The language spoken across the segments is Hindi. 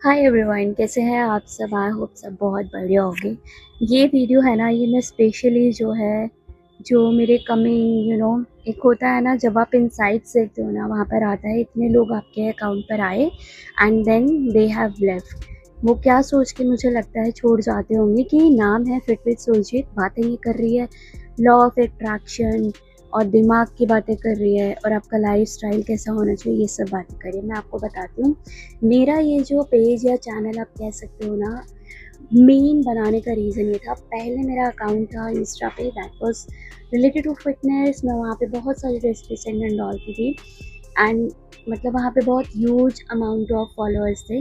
हाय एवरीवन, कैसे हैं आप सब। आई होप सब बहुत बढ़िया होंगे। ये वीडियो है ना, ये मैं स्पेशली जो है, जो मेरे कमिंग एक होता है ना, जब आप इनसाइट्स देखते हो ना, वहाँ पर आता है इतने लोग आपके अकाउंट पर आए and then they have left. वो क्या सोच के मुझे लगता है छोड़ जाते होंगे कि नाम है फिट विद सुरजीत, बातें ये कर रही है लॉ ऑफ अट्रैक्शन और दिमाग की बातें कर रही है और आपका लाइफ स्टाइल कैसा होना चाहिए, ये सब बातें कर रही है। मैं आपको बताती हूँ, मेरा ये जो पेज या चैनल आप कह सकते हो ना, मेन बनाने का रीज़न ये था। पहले मेरा अकाउंट था इंस्टा पे, that was related to fitness. मैं वहाँ पे बहुत सारी रेसिपी सेंड एंड डालती थी एंड मतलब वहाँ पे बहुत ह्यूज अमाउंट ऑफ फॉलोअर्स थे।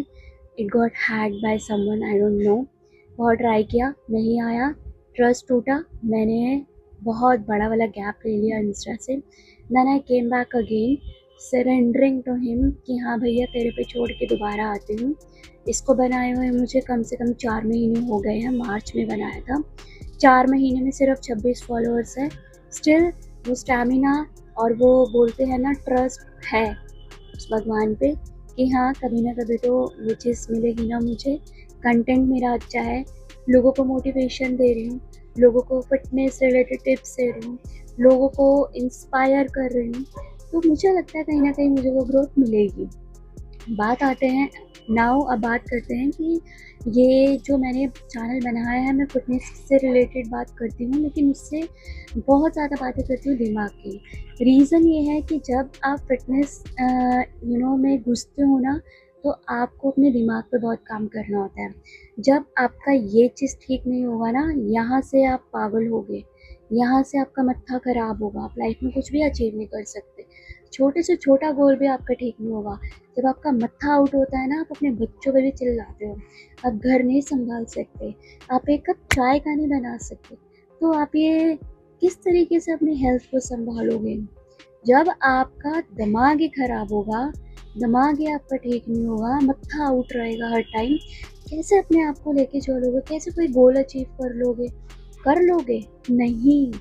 It got hacked by someone, I don't know. बहुत ट्राई किया, नहीं आया, ट्रस्ट टूटा। मैंने बहुत बड़ा वाला गैप ले लिया इंस्टा से। Then I came back again surrendering to him कि हाँ भैया, तेरे पे छोड़ के दोबारा आती हूँ। इसको बनाए हुए मुझे कम से कम 4 महीने हो गए हैं। मार्च में बनाया था, 4 महीने में सिर्फ 26 फॉलोअर्स है। स्टिल वो स्टैमिना और वो बोलते हैं ना, ट्रस्ट है उस भगवान पे कि हाँ कभी ना कभी तो वो चीज़ मिलेगी ना मुझे। कंटेंट मेरा अच्छा है, लोगों को मोटिवेशन दे रही हूँ, लोगों को फिटनेस रिलेटेड टिप्स दे रही हूँ, लोगों को इंस्पायर कर रही हूँ, तो मुझे लगता है कहीं ना कहीं मुझे वो ग्रोथ मिलेगी। बात आते हैं नाउ, अब बात करते हैं कि ये जो मैंने चैनल बनाया है, मैं फिटनेस से रिलेटेड बात करती हूँ, लेकिन उससे बहुत ज़्यादा बातें करती हूँ दिमाग की। रीज़न ये है कि जब आप फिटनेस में घुसते हो ना, तो आपको अपने दिमाग पे बहुत काम करना होता है। जब आपका ये चीज़ ठीक नहीं होगा ना, यहाँ से आप पागल होगे, यहाँ से आपका मत्था खराब होगा, आप लाइफ में कुछ भी अचीव नहीं कर सकते। छोटे से छोटा गोल भी आपका ठीक नहीं होगा। जब आपका मत्था आउट होता है ना, आप अपने बच्चों पे भी चिल्लाते हो, आप घर नहीं संभाल सकते, आप एक कप चाय का नहीं बना सकते, तो आप ये किस तरीके से अपनी हेल्थ को संभालोगे। जब आपका दिमाग ही खराब होगा, दिमाग ही आपका ठीक नहीं होगा, मत्था आउट रहेगा हर टाइम, कैसे अपने आप को लेके चलोगे, कैसे कोई गोल अचीव कर लोगे? नहीं।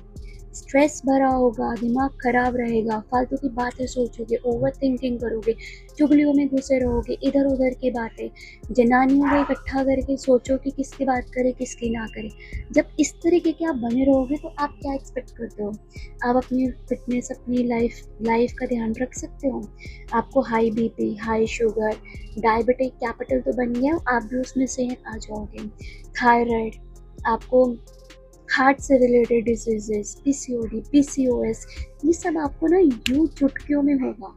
स्ट्रेस भरा होगा, दिमाग खराब रहेगा, फालतू की बातें सोचोगे, ओवर थिंकिंग करोगे, चुगलियों में घुसे रहोगे, इधर उधर की बातें, जनानियों को इकट्ठा करके सोचो कि किसकी बात करे किसकी ना करे। जब इस तरीके के आप बने रहोगे तो आप क्या एक्सपेक्ट करते हो? आप अपनी फिटनेस, अपनी लाइफ का ध्यान रख सकते हो? आपको high BP, high sugar, diabetic capital तो बन गया, आप भी उसमें से आ जाओगे। थायराइड, आपको हार्ट से रिलेटेड डिजीजेस, पीसीओडी, पीसीओएस, ये सब आपको ना यूं चुटकियों में होगा।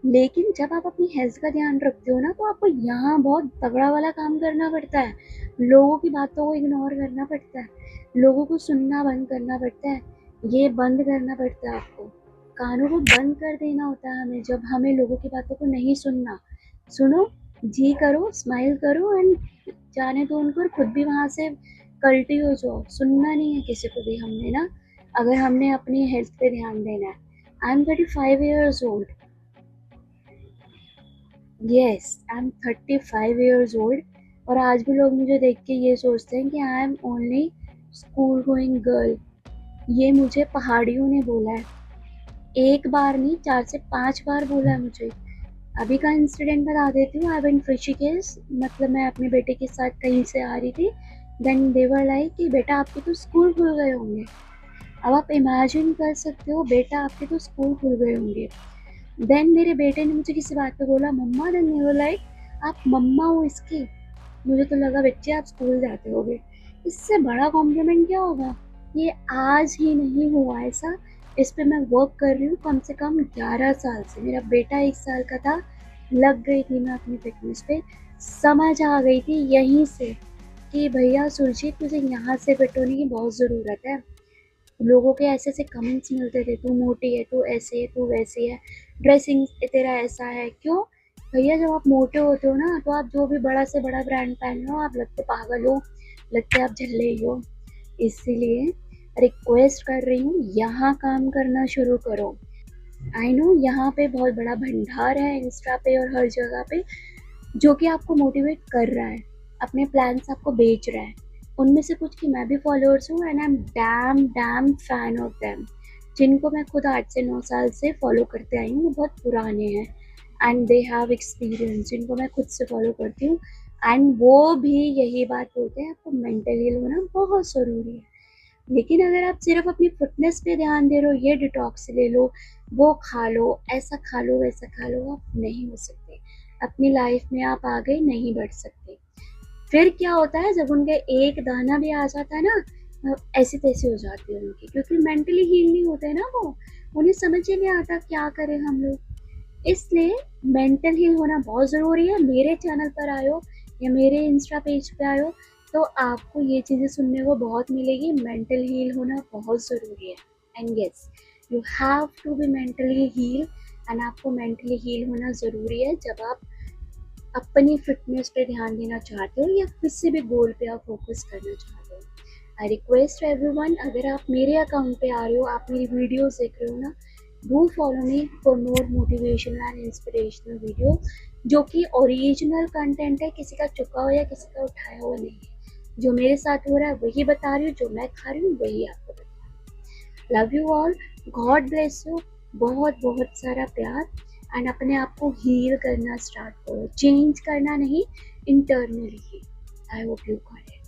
लेकिन जब आप अपनी हेल्थ का ध्यान रखते हो ना, तो आपको यहाँ बहुत तगड़ा वाला काम करना पड़ता है। लोगों की बातों को इग्नोर करना पड़ता है, लोगों को सुनना बंद करना पड़ता है, ये बंद करना पड़ता है आपको। कानों को बंद कर देना होता है हमें, जब हमें लोगों की बातों को नहीं सुनना। सुनो, जी करो, स्माइल करो एंड जाने दो उनको, और खुद भी वहाँ से कल्टी हो जाओ। सुनना नहीं है किसी को भी हमने ना, अगर हमने अपनी हेल्थ पे ध्यान देना है। I am 35 years old, yes I am 35 years old, और आज भी लोग मुझे देख के ये सोचते हैं कि I am only school going girl. ये मुझे पहाड़ियों ने बोला है, एक बार नहीं 4 से 5 बार बोला है मुझे। अभी का इंसिडेंट बता देती हूँ। आई वेंट ऋषिकेश, मतलब मैं अपने बेटे के साथ कहीं से आ रही थी। देन दे वर लाइक कि बेटा आपके तो स्कूल खुल गए होंगे। अब आप इमेजिन कर सकते हो, बेटा आपके तो स्कूल खुल गए होंगे। देन मेरे बेटे ने मुझे किसी बात पे बोला मम्मा, देन दे वर लाइक आप मम्मा हो इसकी। मुझे तो लगा बच्चे आप स्कूल जाते होगे, इससे बड़ा कॉम्प्लीमेंट क्या होगा। ये आज ही नहीं हुआ ऐसा, इस पे मैं वर्क कर रही हूँ कम से कम 11 साल से। मेरा बेटा 1 साल का था, लग गई थी मैं अपनी फिटनेस पे। समझ आ गई थी यहीं से कि भैया सुरजीत, तुझे यहाँ से फिट होने की बहुत ज़रूरत है। लोगों के ऐसे ऐसे कमेंट्स मिलते थे, तू मोटी है, तू ऐसे है, तू वैसी है, ड्रेसिंग तेरा ऐसा है, क्यों? भैया जब आप मोटे होते हो ना, तो आप जो भी बड़ा से बड़ा ब्रांड पहन लो, आप लगते पागल हो, लगते आप झल्ले ही हो। इसीलिए रिक्वेस्ट कर रही हूँ, यहाँ काम करना शुरू करो। आई नो यहाँ पे बहुत बड़ा भंडार है इंस्टा पे और हर जगह पे, जो कि आपको मोटिवेट कर रहा है, अपने प्लान्स आपको बेच रहा है। उनमें से कुछ की मैं भी फॉलोअर्स हूँ and I am damn dam fan of them. जिनको मैं खुद 8 से 9 साल से फॉलो करते आई हूँ, वो बहुत पुराने हैं एंड दे हैव एक्सपीरियंस, जिनको मैं खुद से फॉलो करती हूँ। एंड वो भी यही बात बोलते हैं, आपको मेंटल हील होना बहुत ज़रूरी है। लेकिन अगर आप सिर्फ अपनी फिटनेस पे ध्यान दे रहे हो, ये डिटॉक्स ले लो, वो खा लो, ऐसा खा लो, वैसा खा लो, आप नहीं हो सकते। अपनी लाइफ में आप आगे नहीं बढ़ सकते। फिर क्या होता है, जब उनके एक दाना भी आ जाता है ना, ऐसी तैसी हो जाती है उनकी, क्योंकि मेंटली हील नहीं होते ना वो। उन्हें समझ ही नहीं आता क्या करें हम लोग। इसलिए मेंटल हील होना बहुत ज़रूरी है। मेरे चैनल पर आए हो या मेरे इंस्टा पेज पे आए हो, तो आपको ये चीज़ें सुनने को बहुत मिलेगी। मेंटल हील होना बहुत ज़रूरी है। And yes, you have to be mentally heal. एंड आपको मेंटली हील होना ज़रूरी है जब आप अपनी फिटनेस पे ध्यान देना चाहते हो या किसी भी गोल पे आप फोकस करना चाहते हो। आई रिक्वेस्ट एवरीवन, अगर आप मेरे अकाउंट पे आ रहे हो, आप मेरी वीडियोस देख रहे हो ना, do follow me for more motivational and inspirational video, जो कि ओरिजिनल कंटेंट है, किसी का चुका हुआ या किसी का उठाया हुआ नहीं है। जो मेरे साथ हो रहा है वही बता रही हूँ, जो मैं खा रही हूँ वही आपको बता रही हूँ। Love you all, God bless you, बहुत बहुत सारा प्यार। एंड अपने आप को हील करना स्टार्ट करो, चेंज करना नहीं, internally he. I hope you got it.